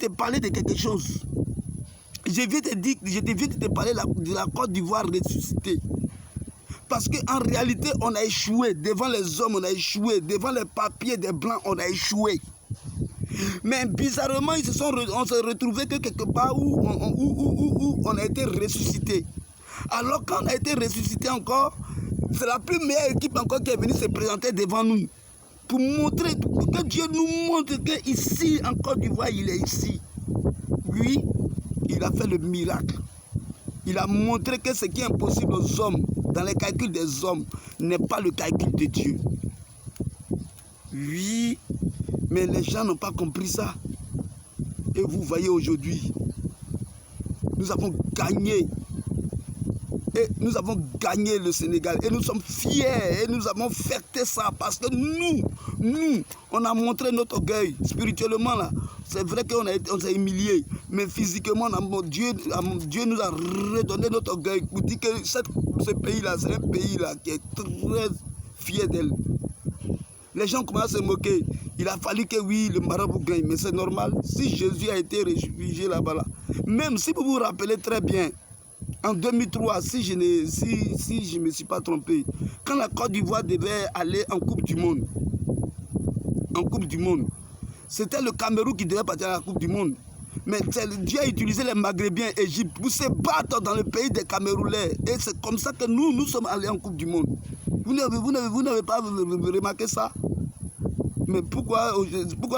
te parler de quelque chose. Je viens de te parler de la Côte d'Ivoire ressuscitée. Parce qu'en réalité, on a échoué. Devant les hommes, on a échoué. Devant les papiers des Blancs, on a échoué. Mais bizarrement, on s'est retrouvé que quelque part où on a été ressuscité. Alors quand on a été ressuscité encore, c'est la plus meilleure équipe encore qui est venue se présenter devant nous. Pour montrer, que Dieu nous montre qu'ici, en Côte d'Ivoire, il est ici. Lui, il a fait le miracle. Il a montré que ce qui est impossible aux hommes, dans les calculs des hommes, n'est pas le calcul de Dieu. Oui, mais les gens n'ont pas compris ça. Et vous voyez aujourd'hui, nous avons gagné. Et nous avons gagné le Sénégal. Et nous sommes fiers. Et nous avons fêté ça. Parce que nous, on a montré notre orgueil. Spirituellement, là, c'est vrai qu'on s'est humilié. Mais physiquement, Dieu nous a redonné notre orgueil. Pour dire que ce pays-là, c'est un pays là qui est très fier d'elle. Les gens commencent à se moquer. Il a fallu que oui, le marabout gagne. Mais c'est normal. Si Jésus a été réfugié là-bas, là, même si vous vous rappelez très bien, en 2003, si je ne me suis pas trompé, quand la Côte d'Ivoire devait aller en Coupe du Monde, c'était le Cameroun qui devait partir à la Coupe du Monde. Mais Dieu a utilisé les Maghrébiens, Égypte, pour se battre dans le pays des Camerounais. Et c'est comme ça que nous sommes allés en Coupe du Monde. Vous n'avez pas remarqué ça? Mais pourquoi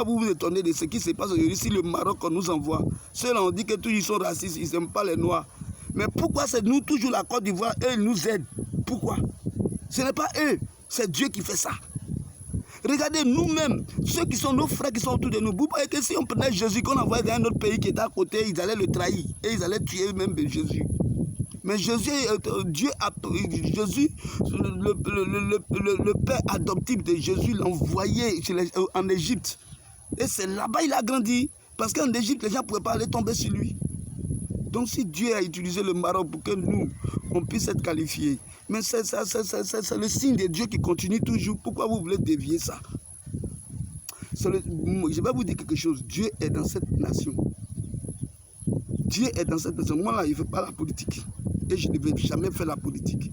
vous vous étonnez de ce qui se passe aujourd'hui si le Maroc nous envoie? Ceux-là ont dit que tous ils sont racistes, ils n'aiment pas les Noirs. Mais pourquoi c'est nous, toujours la Côte d'Ivoire, eux, ils nous aident? Pourquoi? Ce n'est pas eux, c'est Dieu qui fait ça. Regardez, nous-mêmes, ceux qui sont nos frères qui sont autour de nous, vous voyez que si on prenait Jésus, qu'on envoyait dans un autre pays qui était à côté, ils allaient le trahir et ils allaient tuer même Jésus. Mais Jésus, le père adoptif de Jésus l'a envoyé en Égypte. Et c'est là-bas qu'il a grandi. Parce qu'en Égypte, les gens ne pouvaient pas aller tomber sur lui. Donc si Dieu a utilisé le Maroc pour que nous, on puisse être qualifiés, mais c'est le signe de Dieu qui continue toujours. Pourquoi vous voulez dévier ça? Je vais vous dire quelque chose. Dieu est dans cette nation. Dieu est dans cette nation. Moi là, je ne fais pas la politique. Et je ne vais jamais faire la politique.